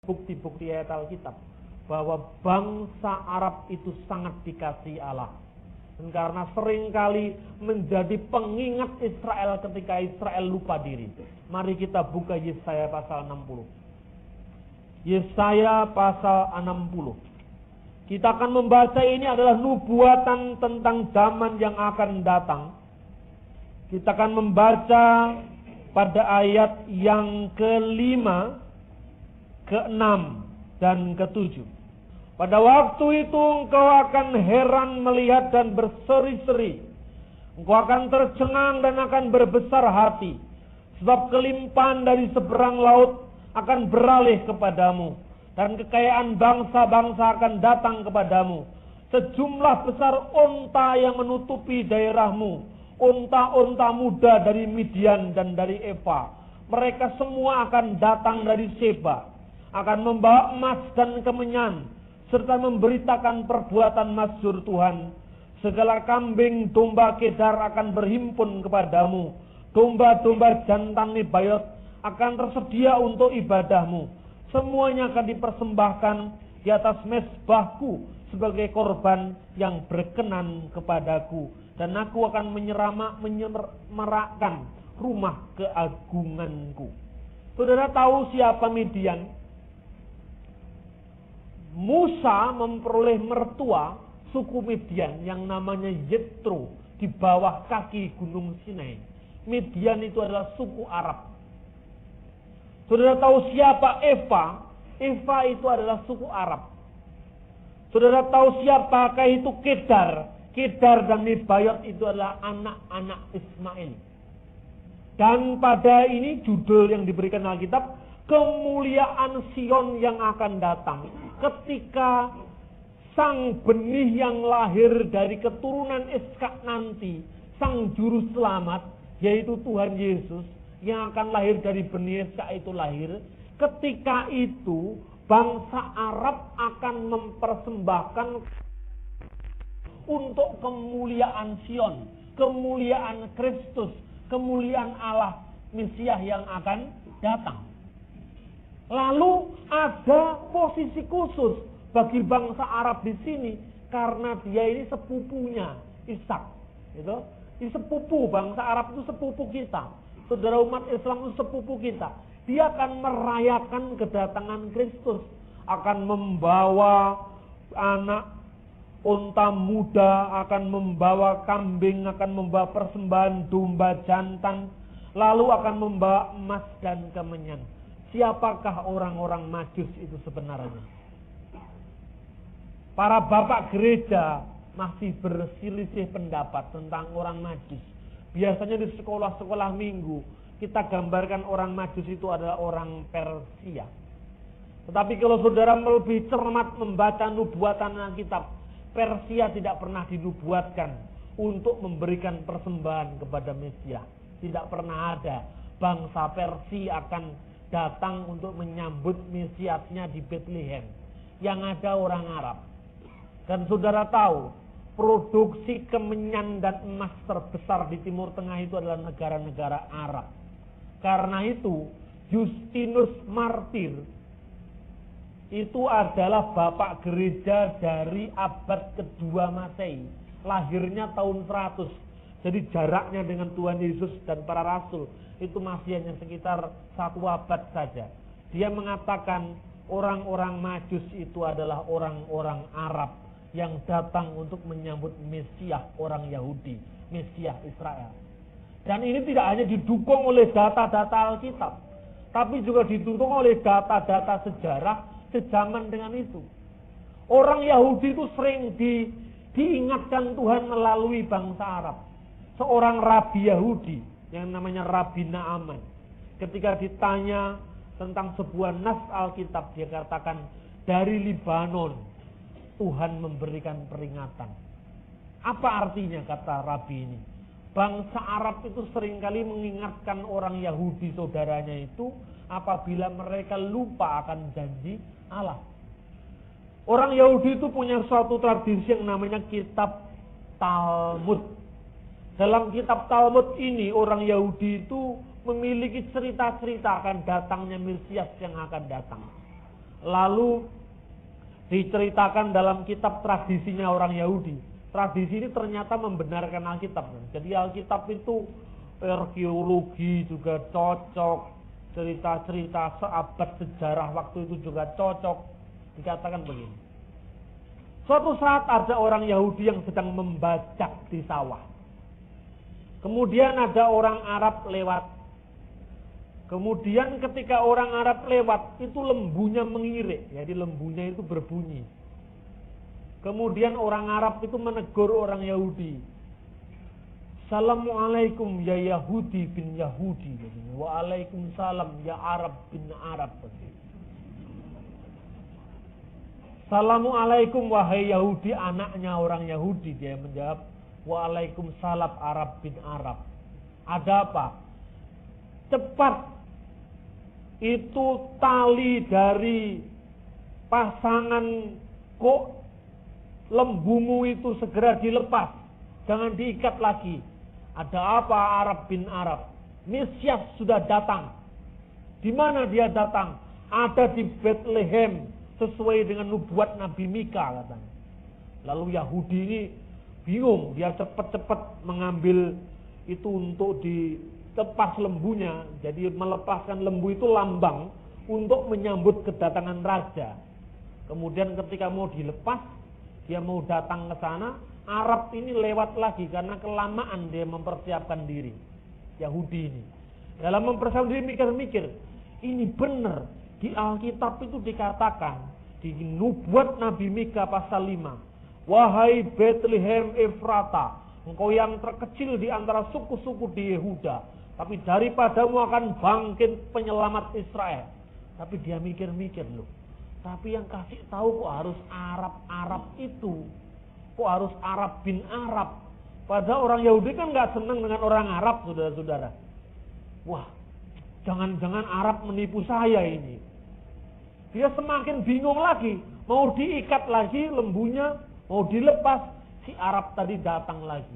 bukti-bukti ayat Alkitab bahwa bangsa Arab itu sangat dikasihi Allah. Dan karena seringkali menjadi pengingat Israel ketika Israel lupa diri. Mari kita buka Yesaya pasal 60. Yesaya pasal 60. Kita akan membaca, ini adalah nubuatan tentang zaman yang akan datang. Kita akan membaca pada ayat yang ke-5, ke-6, dan ke-7. Pada waktu itu engkau akan heran melihat dan berseri-seri. Engkau akan tercengang dan akan berbesar hati. Sebab kelimpahan dari seberang laut akan beralih kepadamu. Dan kekayaan bangsa-bangsa akan datang kepadamu. Sejumlah besar unta yang menutupi daerahmu. Unta-unta muda dari Midian dan dari Eva. Mereka semua akan datang dari Seba. Akan membawa emas dan kemenyan. Serta memberitakan perbuatan masyhur Tuhan. Segala kambing domba Kedar akan berhimpun kepadamu. Domba-domba jantan Nebayot akan tersedia untuk ibadahmu. Semuanya akan dipersembahkan di atas mezbahku sebagai korban yang berkenan kepadaku. Dan aku akan menyemarakkan rumah keagunganku. Saudara tahu siapa Midian? Musa memperoleh mertua suku Midian yang namanya Yetro di bawah kaki gunung Sinai. Midian itu adalah suku Arab. Saudara tahu siapa Eva? Eva itu adalah suku Arab. Saudara tahu siapakah itu Kedar? Kedar dan Nebayot itu adalah anak-anak Ismail. Dan pada ini judul yang diberikan Alkitab, kemuliaan Sion yang akan datang. Ketika sang benih yang lahir dari keturunan Ishak nanti, sang juru selamat, yaitu Tuhan Yesus, yang akan lahir dari benih Ishak itu lahir. Ketika itu, bangsa Arab akan mempersembahkan untuk kemuliaan Sion, kemuliaan Kristus, kemuliaan Allah, Mesias yang akan datang. Lalu ada posisi khusus bagi bangsa Arab di sini karena dia ini sepupunya Ishak. Gitu. Ini sepupu, bangsa Arab itu sepupu kita. Saudara umat Islam itu sepupu kita. Dia akan merayakan kedatangan Kristus, akan membawa anak unta muda, akan membawa kambing, akan membawa persembahan domba jantan, lalu akan membawa emas dan kemenyan. Siapakah orang-orang Majus itu sebenarnya? Para bapak gereja masih berselisih pendapat tentang orang Majus. Biasanya di sekolah-sekolah minggu kita gambarkan orang Majus itu adalah orang Persia. Tetapi kalau saudara lebih cermat membaca nubuatan Alkitab, Persia tidak pernah dinubuatkan untuk memberikan persembahan kepada Mesias. Tidak pernah ada bangsa Persia akan datang untuk menyambut Mesiasnya di Bethlehem. Yang ada orang Arab. Dan saudara tahu, produksi kemenyan dan emas terbesar di Timur Tengah itu adalah negara-negara Arab. Karena itu, Justinus Martir itu adalah bapak gereja dari abad kedua Masehi. Lahirnya tahun 100. Jadi jaraknya dengan Tuhan Yesus dan para rasul itu masih hanya sekitar 1 abad saja. Dia mengatakan orang-orang Majus itu adalah orang-orang Arab yang datang untuk menyambut Mesias orang Yahudi, Mesias Israel. Dan ini tidak hanya didukung oleh data-data Alkitab, tapi juga didukung oleh data-data sejarah sejaman dengan itu. Orang Yahudi itu sering diingatkan Tuhan melalui bangsa Arab. Seorang rabi Yahudi yang namanya Rabi Naaman, ketika ditanya tentang sebuah nas Alkitab, dia katakan dari Libanon Tuhan memberikan peringatan. Apa artinya kata Rabi ini? Bangsa Arab itu seringkali mengingatkan orang Yahudi saudaranya itu apabila mereka lupa akan janji Allah. Orang Yahudi itu punya suatu tradisi yang namanya kitab Talmud. Dalam kitab Talmud ini orang Yahudi itu memiliki cerita-cerita akan datangnya Mesias yang akan datang. Lalu diceritakan dalam kitab tradisinya orang Yahudi. Tradisi ini ternyata membenarkan Alkitab. Jadi Alkitab itu arkeologi juga cocok, cerita-cerita seabad sejarah waktu itu juga cocok. Dikatakan begini. Suatu saat ada orang Yahudi yang sedang membajak di sawah. Kemudian ada orang Arab lewat. Kemudian ketika orang Arab lewat, itu lembunya mengirik. Jadi lembunya itu berbunyi. Kemudian orang Arab itu menegur orang Yahudi. Assalamualaikum ya Yahudi bin Yahudi. Waalaikumsalam ya Arab bin Arab. Assalamualaikum wahai Yahudi, anaknya orang Yahudi. Dia menjawab, waalaikumsalam Arab bin Arab. Ada apa? Cepat, itu tali dari pasangan kok lembumu itu segera dilepas, jangan diikat lagi. Ada apa Arab bin Arab? Mesias sudah datang. Di mana dia datang? Ada di Bethlehem, sesuai dengan nubuat Nabi Mika katanya. Lalu Yahudi ini bingung, dia cepat-cepat mengambil itu untuk dilepas lembunya. Jadi melepaskan lembu itu lambang untuk menyambut kedatangan raja. Kemudian ketika mau dilepas, dia mau datang ke sana, Arab ini lewat lagi karena kelamaan dia mempersiapkan diri. Yahudi ini dalam mempersiapkan diri mikir-mikir, ini benar di Alkitab itu dikatakan di nubuat Nabi Mika pasal 5, wahai Bethlehem Efrata, engkau yang terkecil di antara suku-suku di Yehuda, tapi daripadamu akan bangkit penyelamat Israel. Tapi dia mikir-mikir, loh, tapi yang kasih tahu kok harus Arab itu, kok harus Arab bin Arab. Padahal orang Yahudi kan gak senang dengan orang Arab, saudara-saudara. Wah, jangan-jangan Arab menipu saya ini. Dia semakin bingung lagi, mau diikat lagi lembunya, mau dilepas, si Arab tadi datang lagi.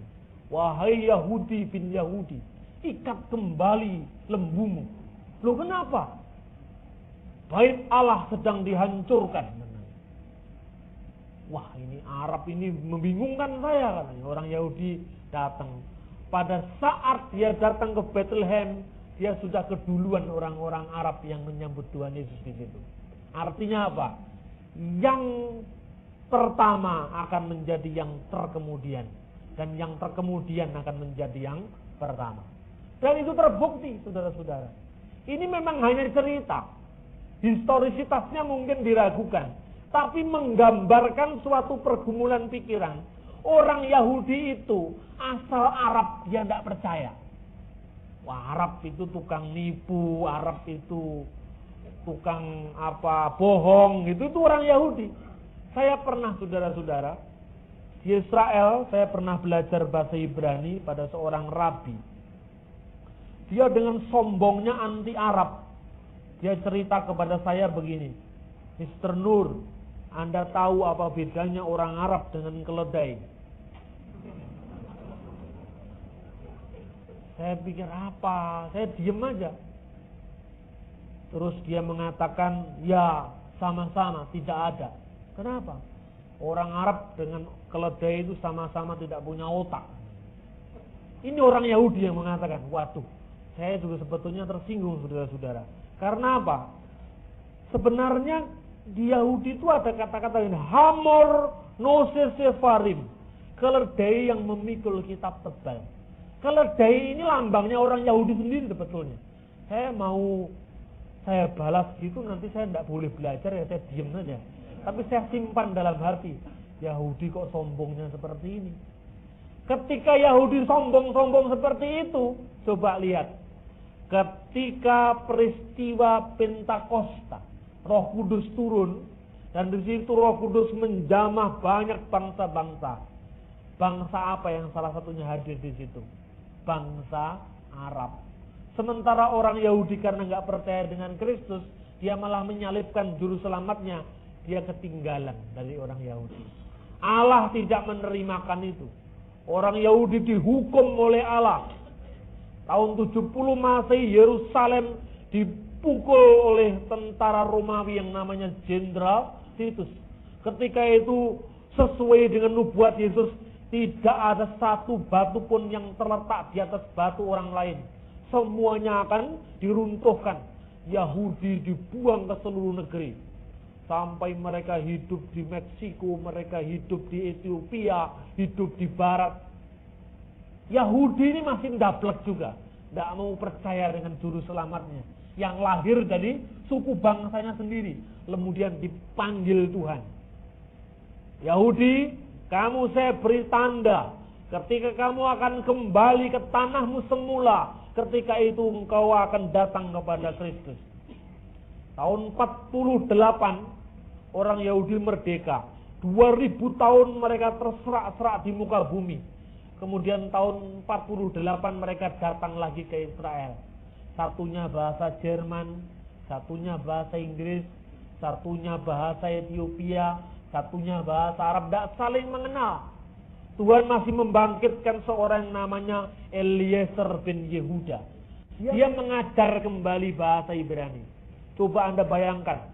Wahai Yahudi bin Yahudi, ikat kembali lembumu. Loh kenapa? Bait Allah sedang dihancurkan. Wah, ini Arab ini membingungkan saya katanya. Orang Yahudi datang. Pada saat dia datang ke Bethlehem, dia sudah keduluan orang-orang Arab yang menyambut Tuhan Yesus di situ. Artinya apa? Yang pertama akan menjadi yang terkemudian, dan yang terkemudian akan menjadi yang pertama. Dan itu terbukti, saudara-saudara. Ini memang hanya cerita. Historisitasnya mungkin diragukan, tapi menggambarkan suatu pergumulan pikiran. Orang Yahudi itu asal Arab dia tidak percaya. Wah, Arab itu tukang nipu, Arab itu tukang bohong, itu orang Yahudi. Saya pernah, saudara-saudara, di Israel saya pernah belajar bahasa Ibrani pada seorang rabi. Dia dengan sombongnya anti Arab. Dia cerita kepada saya begini, Mr. Nur, Anda tahu apa bedanya orang Arab dengan keledai? Saya pikir apa? Saya diem aja. Terus dia mengatakan, ya sama-sama, tidak ada. Kenapa? Orang Arab dengan keledai itu sama-sama tidak punya otak. Ini orang Yahudi yang mengatakan, waduh, saya juga sebetulnya tersinggung, saudara-saudara. Karena apa? Sebenarnya di Yahudi itu ada kata-kata ini, Hamor nosesefarim, keledai yang memikul kitab tebal. Keledai ini lambangnya orang Yahudi sendiri sebetulnya. Saya balas gitu, nanti saya tidak boleh belajar, ya saya diem saja. Tapi saya simpan dalam hati, Yahudi kok sombongnya seperti ini. Ketika Yahudi sombong-sombong seperti itu, coba lihat. Ketika peristiwa Pentakosta, Roh Kudus turun, dan di situ Roh Kudus menjamah banyak bangsa-bangsa. Bangsa apa yang salah satunya hadir di situ? Bangsa Arab. Sementara orang Yahudi karena nggak percaya dengan Kristus, dia malah menyalibkan juru selamatnya. Dia ketinggalan dari orang Yahudi. Allah tidak menerimakan itu. Orang Yahudi dihukum oleh Allah. Tahun 70 Masehi Yerusalem dipukul oleh tentara Romawi yang namanya Jenderal Titus. Ketika itu sesuai dengan nubuat Yesus, tidak ada satu batu pun yang terletak di atas batu orang lain. Semuanya akan diruntuhkan. Yahudi dibuang ke seluruh negeri. Sampai mereka hidup di Meksiko, mereka hidup di Ethiopia, hidup di barat. Yahudi ini masih ndablek juga. Tidak mau percaya dengan juru selamatnya. Yang lahir dari suku bangsanya sendiri. Kemudian dipanggil Tuhan. Yahudi, kamu saya beri tanda. Ketika kamu akan kembali ke tanahmu semula. Ketika itu engkau akan datang kepada Kristus. Tahun 48 orang Yahudi merdeka. 2000 tahun mereka terserak-serak di muka bumi. Kemudian tahun 48 mereka datang lagi ke Israel. Satunya bahasa Jerman, satunya bahasa Inggris, satunya bahasa Ethiopia, satunya bahasa Arab. Tidak saling mengenal. Tuhan masih membangkitkan seorang yang namanya Eliezer bin Yehuda. Dia mengajar kembali bahasa Ibrani. Coba Anda bayangkan.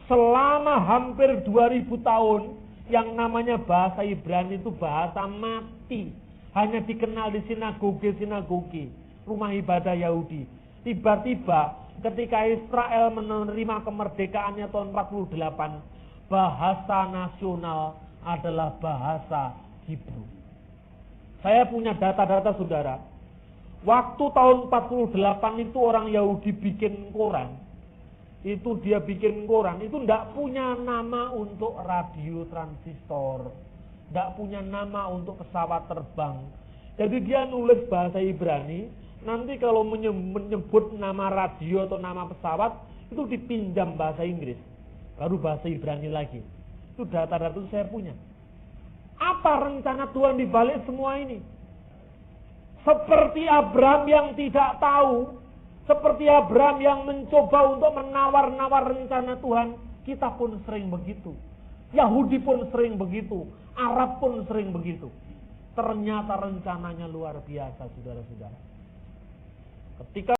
Selama hampir 2000 tahun, yang namanya bahasa Ibrani itu bahasa mati. Hanya dikenal di sinagoge-sinagoge, rumah ibadah Yahudi. Tiba-tiba ketika Israel menerima kemerdekaannya tahun 48, bahasa nasional adalah bahasa Hebrew. Saya punya data-data saudara. Waktu tahun 48 itu orang Yahudi bikin koran. Itu dia bikin koran, itu tidak punya nama untuk radio transistor. Tidak punya nama untuk pesawat terbang. Jadi dia nulis bahasa Ibrani. Nanti kalau menyebut nama radio atau nama pesawat, itu dipinjam bahasa Inggris. Baru bahasa Ibrani lagi. Itu data-data itu saya punya. Apa rencana Tuhan di balik semua ini? Seperti Abraham yang tidak tahu, seperti Abraham yang mencoba untuk menawar-nawar rencana Tuhan, kita pun sering begitu. Yahudi pun sering begitu. Arab pun sering begitu. Ternyata rencananya luar biasa, saudara-saudara. Ketika